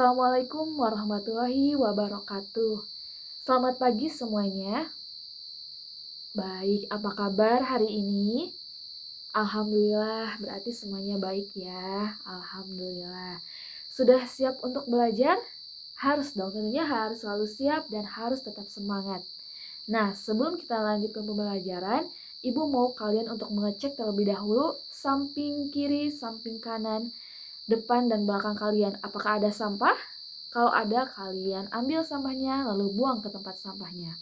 Assalamualaikum warahmatullahi wabarakatuh. Selamat pagi semuanya. Baik, apa kabar hari ini? Alhamdulillah, berarti semuanya baik ya. Alhamdulillah. Sudah siap untuk belajar? Harus dong, tentunya harus selalu siap dan harus tetap semangat. Nah, sebelum kita lanjut ke pembelajaran, Ibu mau kalian untuk mengecek terlebih dahulu samping kiri, samping kanan, depan dan belakang kalian. Apakah ada sampah? Kalau ada, kalian ambil sampahnya lalu buang ke tempat sampahnya.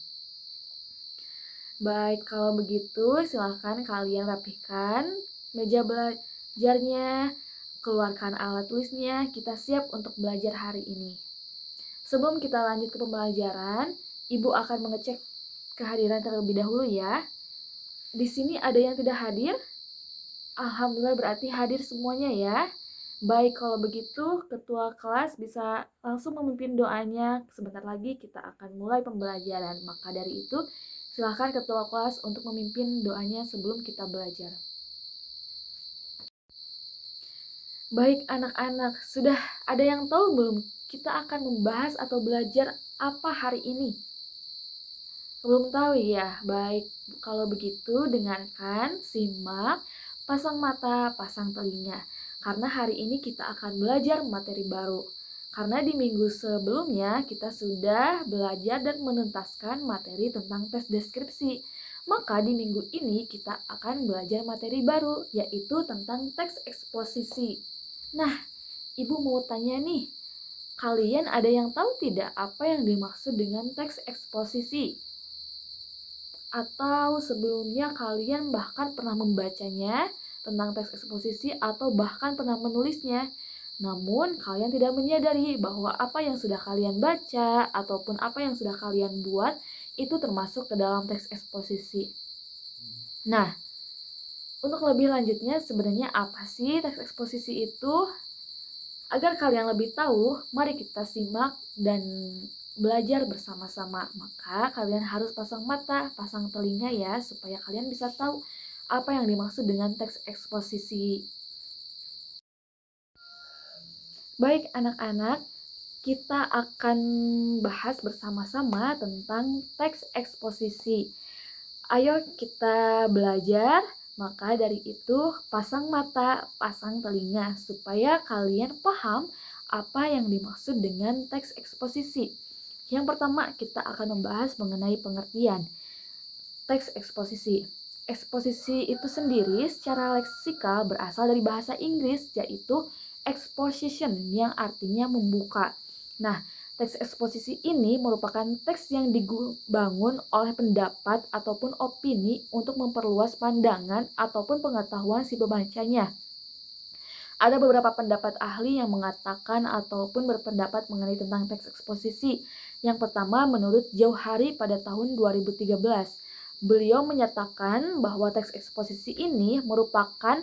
Baik, kalau begitu silahkan kalian rapihkan meja belajarnya, keluarkan alat tulisnya, kita siap untuk belajar hari ini. Sebelum kita lanjut ke pembelajaran, Ibu akan mengecek kehadiran terlebih dahulu ya. Di sini ada yang tidak hadir? Alhamdulillah berarti hadir semuanya ya. Baik, kalau begitu ketua kelas bisa langsung memimpin doanya. Sebentar lagi kita akan mulai pembelajaran. Maka dari itu, silakan ketua kelas untuk memimpin doanya sebelum kita belajar. Baik anak-anak, sudah ada yang tahu belum kita akan membahas atau belajar apa hari ini? Belum tahu ya? Baik, kalau begitu dengarkan, simak, pasang mata, pasang telinga. Karena hari ini kita akan belajar materi baru. Karena di minggu sebelumnya kita sudah belajar dan menuntaskan materi tentang tes deskripsi. Maka di minggu ini kita akan belajar materi baru, yaitu tentang teks eksposisi. Nah, Ibu mau tanya nih, kalian ada yang tahu tidak apa yang dimaksud dengan teks eksposisi? Atau sebelumnya kalian bahkan pernah membacanya tentang teks eksposisi atau bahkan pernah menulisnya. Namun kalian tidak menyadari bahwa apa yang sudah kalian baca ataupun apa yang sudah kalian buat itu termasuk ke dalam teks eksposisi. Nah, untuk lebih lanjutnya sebenarnya apa sih teks eksposisi itu? Agar kalian lebih tahu, mari kita simak dan belajar bersama-sama. Maka kalian harus pasang mata, pasang telinga ya, supaya kalian bisa tahu apa yang dimaksud dengan teks eksposisi. Baik anak-anak, kita akan bahas bersama-sama tentang teks eksposisi. Ayo kita belajar, maka dari itu pasang mata, pasang telinga, supaya kalian paham apa yang dimaksud dengan teks eksposisi. Yang pertama, kita akan membahas mengenai pengertian teks eksposisi. Eksposisi itu sendiri secara leksikal berasal dari bahasa Inggris, yaitu exposition yang artinya membuka. Nah, teks eksposisi ini merupakan teks yang dibangun oleh pendapat ataupun opini untuk memperluas pandangan ataupun pengetahuan si pembacanya. Ada beberapa pendapat ahli yang mengatakan ataupun berpendapat mengenai tentang teks eksposisi. Yang pertama, menurut Jauhari pada tahun 2013. Beliau menyatakan bahwa teks eksposisi ini merupakan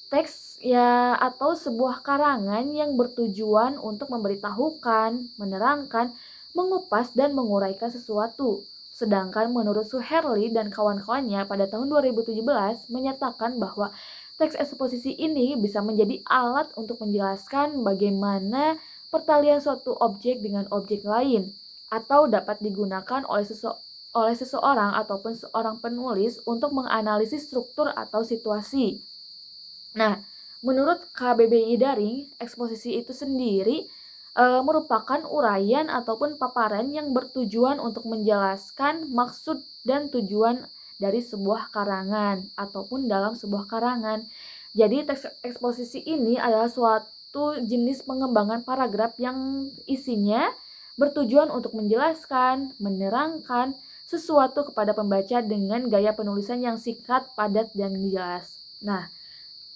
teks ya atau sebuah karangan yang bertujuan untuk memberitahukan, menerangkan, mengupas dan menguraikan sesuatu. Sedangkan menurut Suherli dan kawan-kawannya pada tahun 2017 menyatakan bahwa teks eksposisi ini bisa menjadi alat untuk menjelaskan bagaimana pertalian suatu objek dengan objek lain atau dapat digunakan oleh seseorang ataupun seorang penulis untuk menganalisis struktur atau situasi. Nah, menurut KBBI Daring, eksposisi itu sendiri merupakan uraian ataupun paparan yang bertujuan untuk menjelaskan maksud dan tujuan dari sebuah karangan ataupun dalam sebuah karangan. Jadi teks eksposisi ini adalah suatu jenis pengembangan paragraf yang isinya bertujuan untuk menjelaskan, menerangkan sesuatu kepada pembaca dengan gaya penulisan yang singkat, padat, dan jelas. Nah,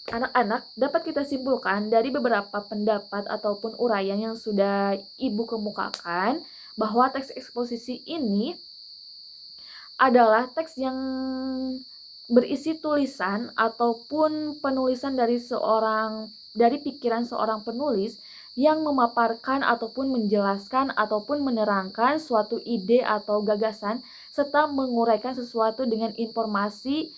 anak-anak, dapat kita simpulkan dari beberapa pendapat ataupun uraian yang sudah Ibu kemukakan bahwa teks eksposisi ini adalah teks yang berisi tulisan ataupun penulisan dari pikiran seorang penulis yang memaparkan ataupun menjelaskan ataupun menerangkan suatu ide atau gagasan serta menguraikan sesuatu dengan informasi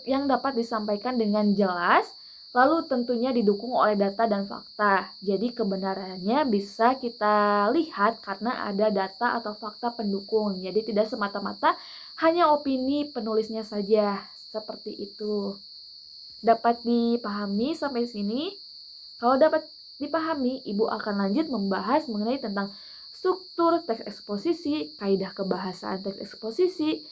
yang dapat disampaikan dengan jelas, lalu tentunya didukung oleh data dan fakta. Jadi kebenarannya bisa kita lihat karena ada data atau fakta pendukung. Jadi tidak semata-mata hanya opini penulisnya saja. Seperti itu. Dapat dipahami sampai sini? Kalau dapat dipahami, Ibu akan lanjut membahas mengenai tentang struktur teks eksposisi, kaidah kebahasaan teks eksposisi,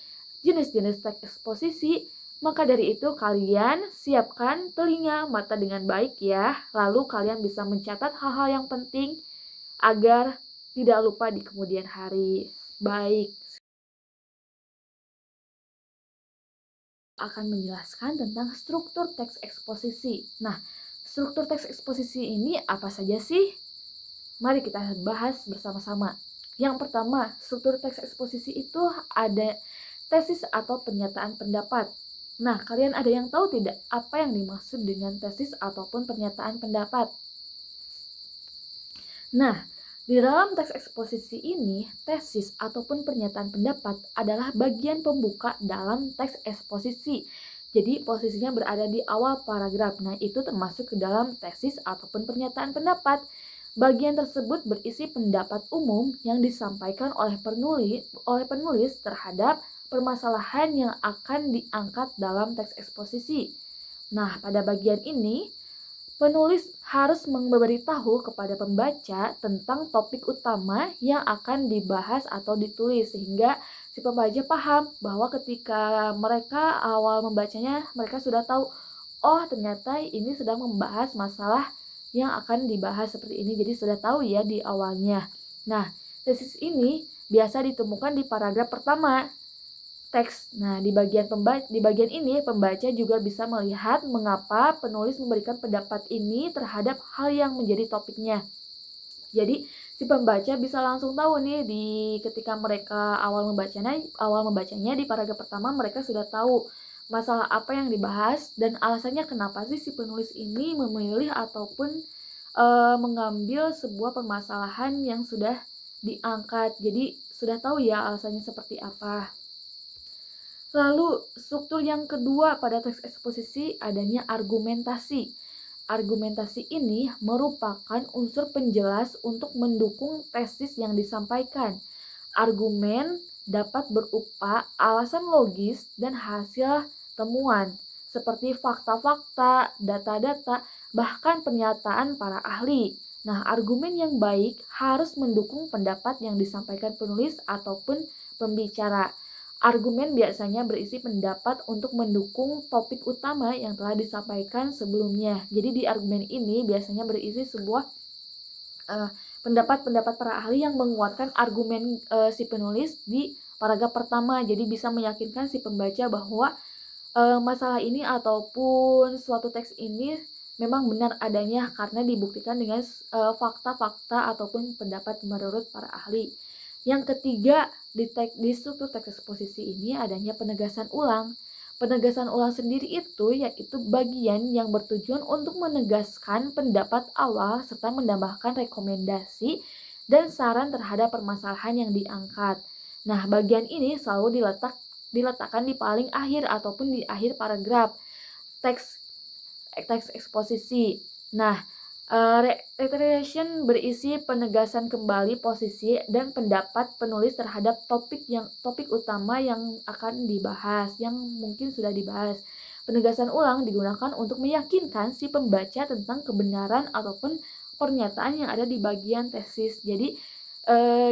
jenis-jenis teks eksposisi. Maka dari itu kalian siapkan telinga mata dengan baik ya. Lalu kalian bisa mencatat hal-hal yang penting agar tidak lupa di kemudian hari. Baik, akan menjelaskan tentang struktur teks eksposisi. Nah, struktur teks eksposisi ini apa saja sih? Mari kita bahas bersama-sama. Yang pertama, struktur teks eksposisi itu ada tesis atau pernyataan pendapat. Nah, kalian ada yang tahu tidak apa yang dimaksud dengan tesis ataupun pernyataan pendapat? Nah, di dalam teks eksposisi ini, tesis ataupun pernyataan pendapat adalah bagian pembuka dalam teks eksposisi. Jadi posisinya berada di awal paragraf. Nah, itu termasuk ke dalam tesis ataupun pernyataan pendapat. Bagian tersebut berisi pendapat umum yang disampaikan oleh penulis terhadap permasalahan yang akan diangkat dalam teks eksposisi. Nah, pada bagian ini penulis harus memberitahu kepada pembaca tentang topik utama yang akan dibahas atau ditulis sehingga si pembaca paham bahwa ketika mereka awal membacanya mereka sudah tahu, oh ternyata ini sedang membahas masalah yang akan dibahas seperti ini, jadi sudah tahu ya di awalnya. Nah, tesis ini biasa ditemukan di paragraf pertama teks. Nah, di bagian ini pembaca juga bisa melihat mengapa penulis memberikan pendapat ini terhadap hal yang menjadi topiknya. Jadi, si pembaca bisa langsung tahu nih ketika mereka awal membacanya di paragraf pertama mereka sudah tahu masalah apa yang dibahas dan alasannya kenapa sih si penulis ini memilih ataupun mengambil sebuah permasalahan yang sudah diangkat. Jadi, sudah tahu ya alasannya seperti apa. Lalu, struktur yang kedua pada teks eksposisi adanya argumentasi. Argumentasi ini merupakan unsur penjelas untuk mendukung tesis yang disampaikan. Argumen dapat berupa alasan logis dan hasil temuan, seperti fakta-fakta, data-data, bahkan pernyataan para ahli. Nah, argumen yang baik harus mendukung pendapat yang disampaikan penulis ataupun pembicara. Argumen biasanya berisi pendapat untuk mendukung topik utama yang telah disampaikan sebelumnya. Jadi di argumen ini biasanya berisi sebuah pendapat-pendapat para ahli yang menguatkan argumen si penulis di paragraf pertama. Jadi bisa meyakinkan si pembaca bahwa masalah ini ataupun suatu teks ini memang benar adanya karena dibuktikan dengan fakta-fakta ataupun pendapat menurut para ahli. Yang ketiga, di struktur teks eksposisi ini adanya penegasan ulang. Penegasan ulang sendiri itu yaitu bagian yang bertujuan untuk menegaskan pendapat awal serta menambahkan rekomendasi dan saran terhadap permasalahan yang diangkat. Nah, bagian ini selalu diletakkan di paling akhir ataupun di akhir paragraf teks eksposisi. Nah, reiteration berisi penegasan kembali posisi dan pendapat penulis terhadap topik utama yang akan dibahas, yang mungkin sudah dibahas. Penegasan ulang digunakan untuk meyakinkan si pembaca tentang kebenaran ataupun pernyataan yang ada di bagian tesis. Jadi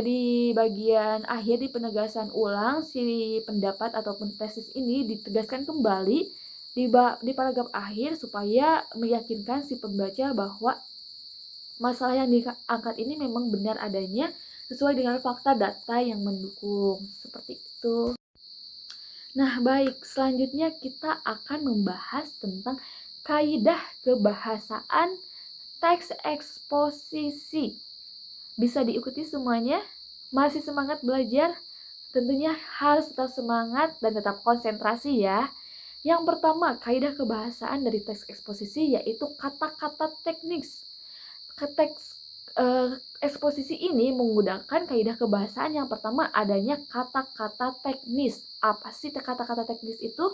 di bagian akhir di penegasan ulang si pendapat ataupun tesis ini ditegaskan kembali di paragraf akhir supaya meyakinkan si pembaca bahwa masalah yang diangkat ini memang benar adanya sesuai dengan fakta data yang mendukung. Seperti itu. Nah, baik. Selanjutnya kita akan membahas tentang kaidah kebahasaan teks eksposisi. Bisa diikuti semuanya? Masih semangat belajar? Tentunya harus tetap semangat dan tetap konsentrasi ya. Yang pertama, kaidah kebahasaan dari teks eksposisi yaitu kata-kata teknis. Teks eksposisi ini menggunakan kaidah kebahasaan yang pertama adanya kata-kata teknis. Apa sih kata-kata teknis itu?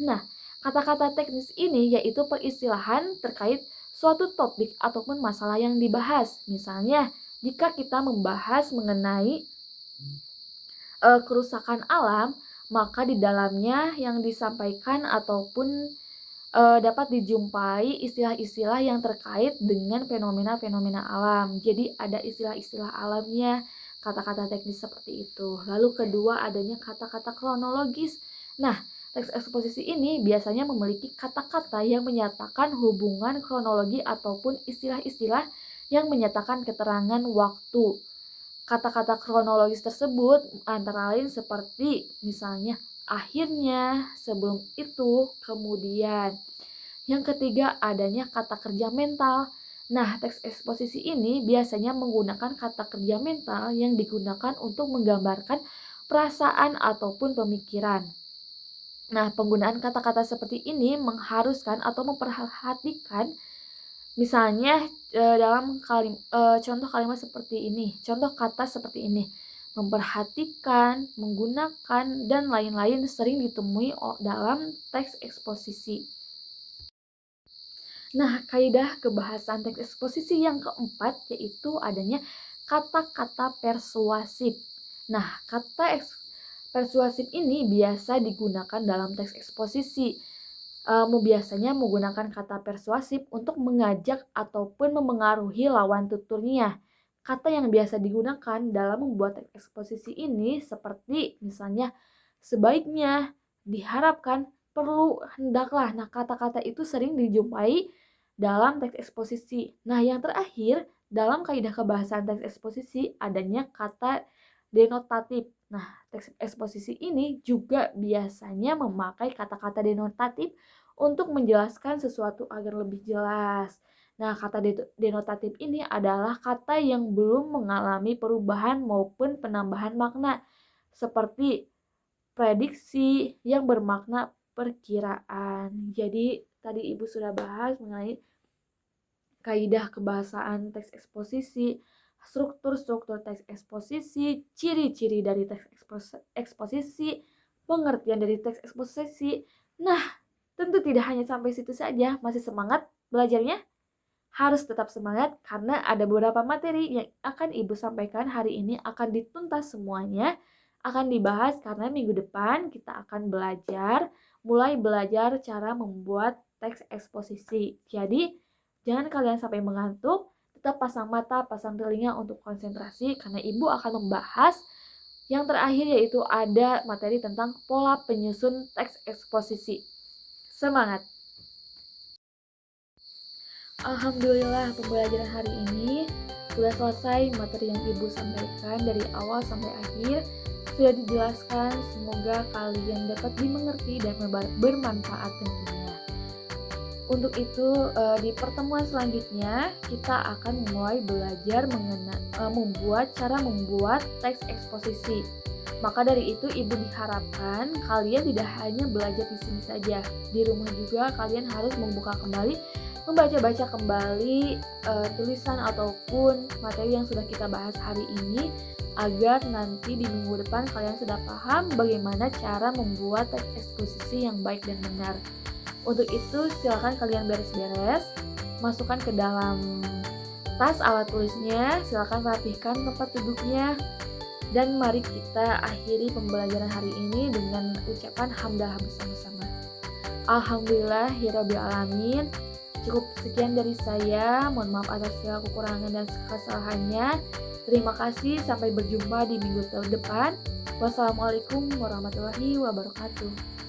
Nah, Kata-kata teknis ini yaitu peristilahan terkait suatu topik ataupun masalah yang dibahas. Misalnya, jika kita membahas mengenai kerusakan alam, maka di dalamnya yang disampaikan ataupun dapat dijumpai istilah-istilah yang terkait dengan fenomena-fenomena alam. Jadi ada istilah-istilah alamnya, kata-kata teknis seperti itu. Lalu kedua adanya kata-kata kronologis. Nah, teks eksposisi ini biasanya memiliki kata-kata yang menyatakan hubungan kronologi ataupun istilah-istilah yang menyatakan keterangan waktu. Kata-kata kronologis tersebut antara lain seperti misalnya akhirnya, sebelum itu, kemudian. Yang ketiga adanya kata kerja mental. Nah, teks eksposisi ini biasanya menggunakan kata kerja mental yang digunakan untuk menggambarkan perasaan ataupun pemikiran. Nah, penggunaan kata-kata seperti ini mengharuskan atau memperhatikan misalnya dalam contoh kalimat seperti ini, contoh kata seperti ini, memperhatikan, menggunakan, dan lain-lain sering ditemui dalam teks eksposisi. Nah, kaidah kebahasan teks eksposisi yang keempat yaitu adanya kata-kata persuasif. Nah, persuasif ini biasa digunakan dalam teks eksposisi. Biasanya menggunakan kata persuasif untuk mengajak ataupun memengaruhi lawan tuturnya. Kata yang biasa digunakan dalam membuat teks eksposisi ini seperti misalnya sebaiknya, diharapkan, perlu, hendaklah. Nah, kata-kata itu sering dijumpai dalam teks eksposisi. Nah, yang terakhir, dalam kaidah kebahasan teks eksposisi adanya kata denotatif. Nah, teks eksposisi ini juga biasanya memakai kata-kata denotatif untuk menjelaskan sesuatu agar lebih jelas. Nah, kata denotatif ini adalah kata yang belum mengalami perubahan maupun penambahan makna, seperti prediksi yang bermakna perkiraan. Jadi, tadi Ibu sudah bahas mengenai kaidah kebahasaan teks eksposisi, struktur-struktur teks eksposisi, ciri-ciri dari teks eksposisi, pengertian dari teks eksposisi. Nah, tentu tidak hanya sampai situ saja. Masih semangat belajarnya? Harus tetap semangat karena ada beberapa materi yang akan Ibu sampaikan hari ini akan dituntas semuanya, akan dibahas karena minggu depan kita akan mulai belajar cara membuat teks eksposisi. Jadi, jangan kalian sampai mengantuk, tetap pasang mata, pasang telinga untuk konsentrasi karena Ibu akan membahas yang terakhir yaitu ada materi tentang pola penyusun teks eksposisi. Semangat! Alhamdulillah pembelajaran hari ini sudah selesai. Materi yang Ibu sampaikan dari awal sampai akhir sudah dijelaskan. Semoga kalian dapat dimengerti dan bermanfaat tentunya. Untuk itu di pertemuan selanjutnya kita akan mulai belajar cara membuat teks eksposisi. Maka dari itu Ibu diharapkan kalian tidak hanya belajar di sini saja. Di rumah juga kalian harus membaca-baca kembali tulisan ataupun materi yang sudah kita bahas hari ini agar nanti di minggu depan kalian sudah paham bagaimana cara membuat teks eksposisi yang baik dan benar. Untuk itu silakan kalian beres-beres, masukkan ke dalam tas alat tulisnya, silakan rapihkan tempat duduknya, dan mari kita akhiri pembelajaran hari ini dengan ucapan hamdalah bersama-sama. Alhamdulillahirabbil alamin. Cukup sekian dari saya, mohon maaf atas segala kekurangan dan kesalahannya. Terima kasih, sampai berjumpa di minggu depan. Wassalamualaikum warahmatullahi wabarakatuh.